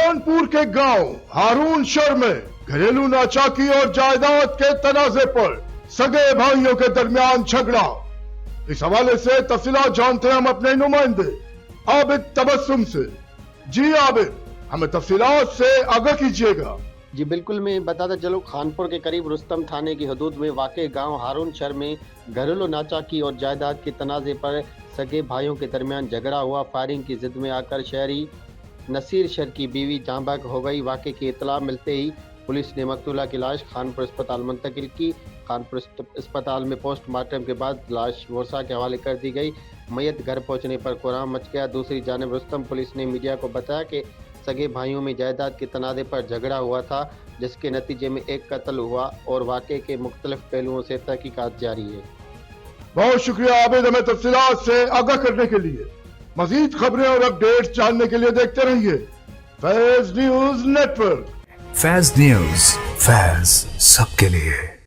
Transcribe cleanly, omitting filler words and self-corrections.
खानपुर के गांव हारून शर में घरेलू ना-chāqī और जायदाद के तनाजे पर सगे भाइयों के दरमियान झगड़ा। इस हवाले से तफसीलात जानते हैं हम अपने नुमाइंदे आबिद तबस्सुम से। जी आबिद, हमें तफसीलात से आगाह कीजिएगा। जी बिल्कुल, मैं बताता चलूँ, खानपुर के करीब रुस्तम थाने की हदूद में वाक़े गांव हारून शर में घरेलू ना-chāqī और जायदाद के तनाजे पर सगे भाइयों के दरमियान झगड़ा हुआ। फायरिंग की जिद में आकर शहरी नसीर शर की बीवी जांबाक हो गई। वाक़े की इत्तला मिलते ही पुलिस ने मकतूला की लाश खानपुर अस्पताल मुंतकिल की। खानपुर अस्पताल में पोस्टमार्टम के बाद लाश वर्षा के हवाले कर दी गई। मैयत घर पहुंचने पर कोहराम मच गया। दूसरी जानिब रुस्तम पुलिस ने मीडिया को बताया कि सगे भाइयों में जायदाद के तनाज़े पर झगड़ा हुआ था, जिसके नतीजे में एक कत्ल हुआ और वाक़े के मुख्तलिफ पहलुओं से तहकीकात जारी है। बहुत शुक्रिया आबिद, हमें तफसीलात से आगाह करने के लिए। मजीद खबरें और अपडेट्स जानने के लिए देखते रहिए Faiz news network. Faiz news, Faiz सबके लिए।